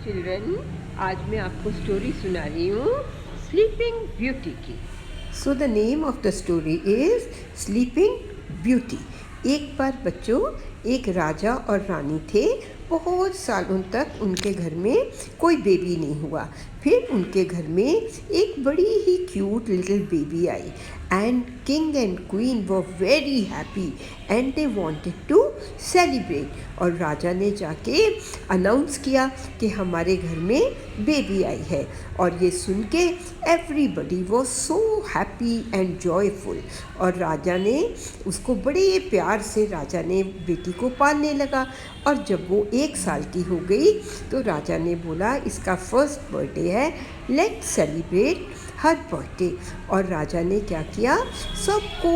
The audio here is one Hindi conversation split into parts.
चिल्ड्रन, आज मैं आपको स्टोरी सुना रही हूँ स्लीपिंग ब्यूटी की। So the name of the story is sleeping beauty. एक बार बच्चों, एक राजा और रानी थे। बहुत सालों तक उनके घर में कोई बेबी नहीं हुआ। फिर उनके घर में एक बड़ी ही क्यूट लिटिल बेबी आई and king and queen were very happy and they wanted to celebrate. और राजा ने जाके अनाउंस किया कि हमारे घर में बेबी आई है। और ये सुन के everybody was so happy and joyful. और राजा ने उसको बड़े प्यार से राजा ने बेटी को पालने लगा। और जब वो 1 साल की हो गई तो राजा ने बोला इसका फर्स्ट बर्थडे है, लेट्स सेलिब्रेट हर बर्थडे। और राजा ने क्या किया, सबको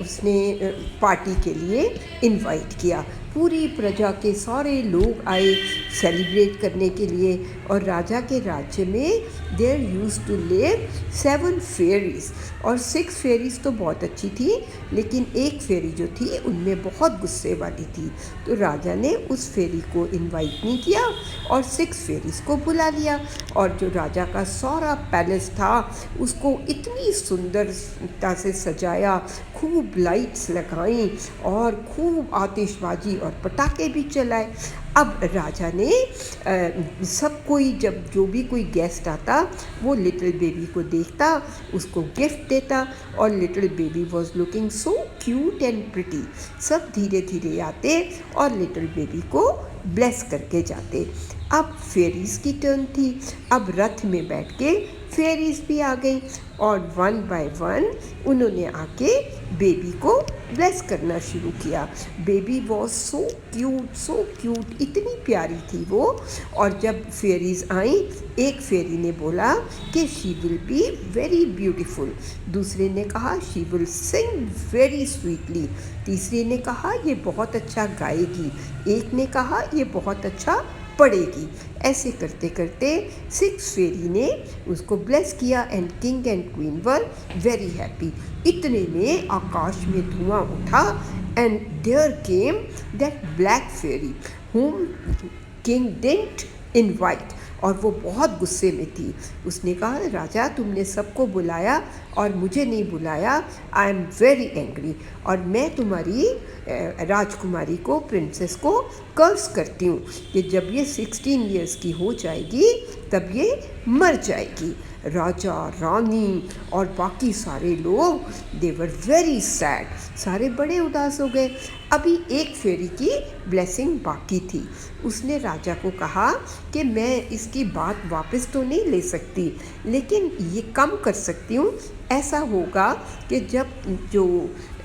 उसने पार्टी के लिए इनवाइट किया। पूरी प्रजा के सारे लोग आए सेलिब्रेट करने के लिए। और राजा के राज्य में there used to live 7 fairies. और 6 फेरीज तो बहुत अच्छी थी, लेकिन एक फेरी जो थी उनमें बहुत गुस्से वाली थी। तो राजा ने उस फेरी को इनवाइट नहीं किया और 6 फेरीज को बुला लिया। और जो राजा का सारा पैलेस था उसको इतनी सुंदरता से सजाया, खूब लाइट्स लगाई और खूब आतिशबाजी और पटाखे भी चलाए। अब राजा ने सब कोई, जब जो भी कोई गेस्ट आता वो लिटिल बेबी को देखता, उसको गिफ्ट देता। और little baby was looking so cute and pretty. सब धीरे धीरे आते और लिटिल बेबी को ब्लेस करके जाते। अब फेरीज की टर्न थी। अब रथ में बैठ के फेरीज भी आ गई और 1 बाय 1 उन्होंने आके बेबी को ब्लेस करना शुरू किया। बेबी वॉज सो क्यूट, इतनी प्यारी थी वो। और जब फेरीज आई, एक फेरी ने बोला कि she will be very beautiful, दूसरे ने कहा she will sing very sweetly, तीसरे ने कहा ये बहुत अच्छा गाएगी, एक ने कहा ये बहुत अच्छा पड़ेगी। ऐसे करते करते 6 फेरी ने उसको ब्लेस किया and king and queen were very happy. इतने में आकाश में धुआं उठा and there came that black fairy whom king didn't invite. और वो बहुत गुस्से में थी। उसने कहा राजा, तुमने सबको बुलाया और मुझे नहीं बुलाया, आई एम वेरी एंग्री। और मैं तुम्हारी राजकुमारी को, प्रिंसेस को कर्स करती हूँ कि जब ये 16 इयर्स की हो जाएगी तब ये मर जाएगी। राजा, रानी और बाकी सारे लोग दे वर वेरी सैड, सारे बड़े उदास हो गए। अभी एक फेरी की ब्लेसिंग बाकी थी। उसने राजा को कहा कि मैं इसकी बात वापस तो नहीं ले सकती, लेकिन ये कम कर सकती हूँ। ऐसा होगा कि जब जो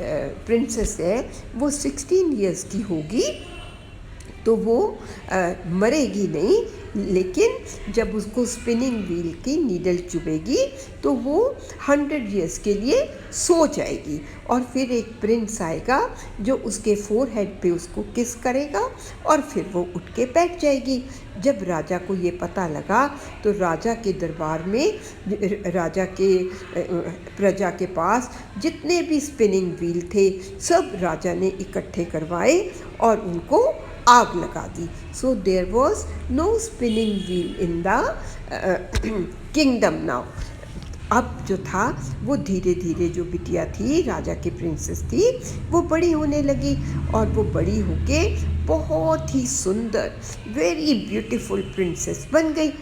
प्रिंसेस है वो 16 इयर्स की होगी तो वो मरेगी नहीं, लेकिन जब उसको स्पिनिंग व्हील की नीडल चुभेगी तो वो 100 इयर्स के लिए सो जाएगी। और फिर एक प्रिंस आएगा जो उसके फोरहेड पे उसको किस करेगा और फिर वो उठ के बैठ जाएगी। जब राजा को ये पता लगा तो राजा के दरबार में, राजा के प्रजा के पास जितने भी स्पिनिंग व्हील थे सब राजा ने इकट्ठे करवाए और उनको आग लगा दी। So there was no spinning wheel in the kingdom now. अब जो था वो धीरे धीरे, जो बिटिया थी राजा की प्रिंसेस थी, वो बड़ी होने लगी और वो बड़ी होके बहुत ही सुंदर, वेरी ब्यूटीफुल प्रिंसेस बन गई।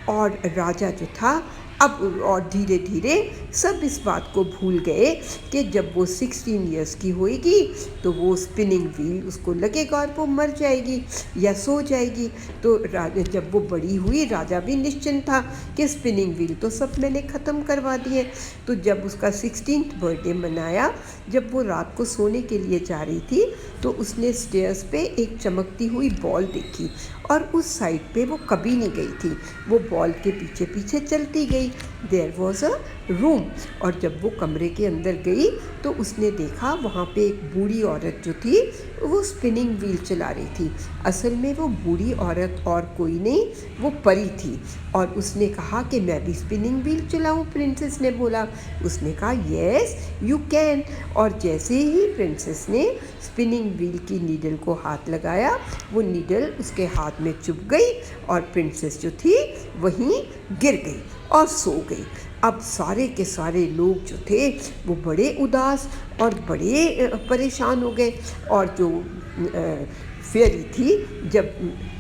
और राजा जो था अब, और धीरे धीरे सब इस बात को भूल गए कि जब वो 16 इयर्स की होएगी तो वो स्पिनिंग व्हील उसको लगेगा और वो मर जाएगी या सो जाएगी। तो जब वो बड़ी हुई, राजा भी निश्चिंत था कि स्पिनिंग व्हील तो सब मैंने ख़त्म करवा दिए। तो जब उसका 16th बर्थडे मनाया, जब वो रात को सोने के लिए जा रही थी तो उसने स्टेयर्स पे एक चमकती हुई बॉल देखी और उस साइड पे वो कभी नहीं गई थी। वो बॉल के पीछे पीछे चलती गई। There was a room. और जब वो कमरे के अंदर गई तो उसने देखा वहाँ पे एक बूढ़ी औरत जो थी वो स्पिनिंग व्हील चला रही थी। असल में वो बूढ़ी औरत और कोई नहीं, वो परी थी। और उसने कहा कि मैं भी स्पिनिंग व्हील चलाऊँ, प्रिंसेस ने बोला। उसने कहा येस यू कैन। और जैसे ही प्रिंसेस ने स्पिनिंग व्हील की नीडल को हाथ लगाया, वो नीडल उसके हाथ बाद में चुप गई और प्रिंसेस जो थी वहीं गिर गई और सो गई। अब सारे के सारे लोग जो थे वो बड़े उदास और बड़े परेशान हो गए। और जो फेरी थी, जब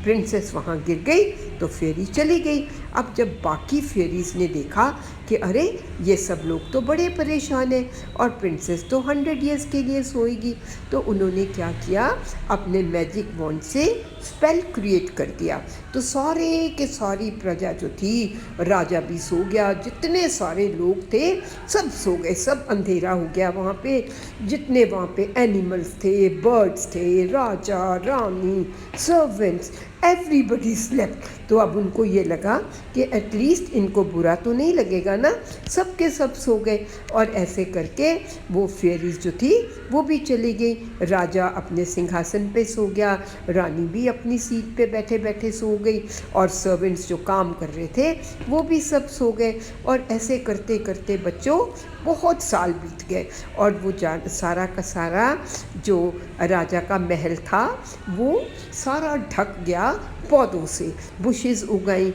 प्रिंसेस वहाँ गिर गई तो फेरी चली गई। अब जब बाकी फेरीज़ ने देखा कि अरे ये सब लोग तो बड़े परेशान हैं और प्रिंसेस तो 100 ईयर्स के लिए सोएगी, तो उन्होंने क्या किया, अपने मैजिक वॉन्ड से स्पेल क्रिएट कर दिया। तो सारे के सारी प्रजा जो थी, राजा भी सो गया, जितने सारे लोग थे सब सो गए, सब अंधेरा हो गया। वहाँ पे जितने वहाँ पे एनिमल्स थे, बर्ड्स थे, Raja Rani, servants, everybody slept. तो अब उनको ये लगा कि एटलीस्ट इनको बुरा तो नहीं लगेगा ना, सब के सब सो गए। और ऐसे करके वो फेरीज जो थी वो भी चली गई। राजा अपने सिंहासन पे सो गया, रानी भी अपनी सीट पे बैठे बैठे सो गई, और सर्वेंट्स जो काम कर रहे थे वो भी सब सो गए। और ऐसे करते करते बच्चों बहुत साल बीत गए, और वो सारा का सारा जो राजा का महल था वो सारा ढक गया पौधों से, बुशेस उग गई।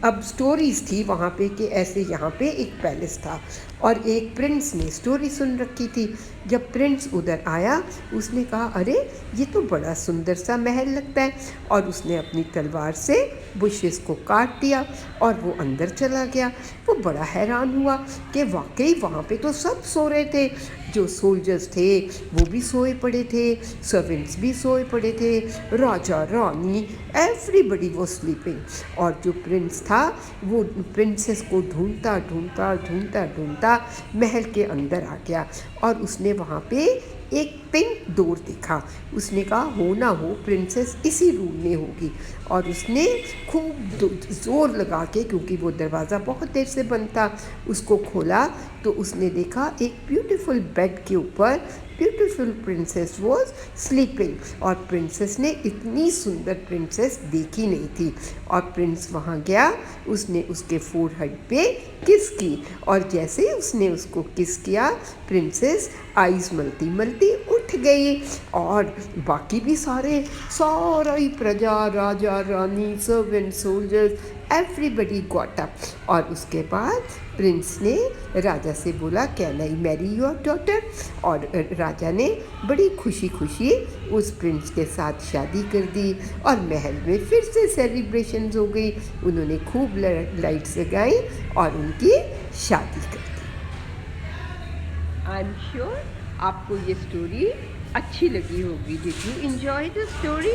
अब स्टोरीज़ थी वहाँ पे कि ऐसे यहाँ पे एक पैलेस था और एक प्रिंस ने स्टोरी सुन रखी थी। जब प्रिंस उधर आया उसने कहा अरे ये तो बड़ा सुंदर सा महल लगता है, और उसने अपनी तलवार से बुशेस को काट दिया और वो अंदर चला गया। वो बड़ा हैरान हुआ कि वाकई वहाँ पे तो सब सो रहे थे, जो सोल्जर्स थे वो भी सोए पड़े थे, सर्वेंट्स भी सोए पड़े थे, राजा रानी एवरीबडी वो स्लीपिंग। और जो प्रिंस था वो प्रिंसेस को ढूंढता ढूंढता ढूंढता ढूंढता महल के अंदर आ गया, और उसने वहाँ पे एक पिंक डोर देखा। उसने कहा हो ना हो प्रिंसेस इसी रूम में होगी, और उसने खूब ज़ोर लगा के, क्योंकि वो दरवाज़ा बहुत देर से बंद था, उसको खोला तो उसने देखा एक ब्यूटीफुल बेड के ऊपर ब्यूटीफुल प्रिंसेस वॉज स्लीपिंग। और प्रिंसेस ने इतनी सुंदर प्रिंसेस देखी नहीं थी। और प्रिंस वहाँ गया, उसने उसके फोरहेड पे किस की, और जैसे ही उसने उसको किस किया प्रिंसेस आइज़ मलती मलती उठ गई। और बाकी भी सारा ही प्रजा, राजा रानी, servant, soldiers, everybody got up. और उसके बाद प्रिंस ने राजा से बोला can I marry your daughter, और राजा ने बड़ी खुशी खुशी उस प्रिंस के साथ शादी कर दी, और महल में फिर से सेलिब्रेशंस हो गई। उन्होंने खूब लाइट्स लगाई और उनकी शादी कर दी। आई एम श्योर आपको ये स्टोरी अच्छी लगी होगी। Did you enjoy the story?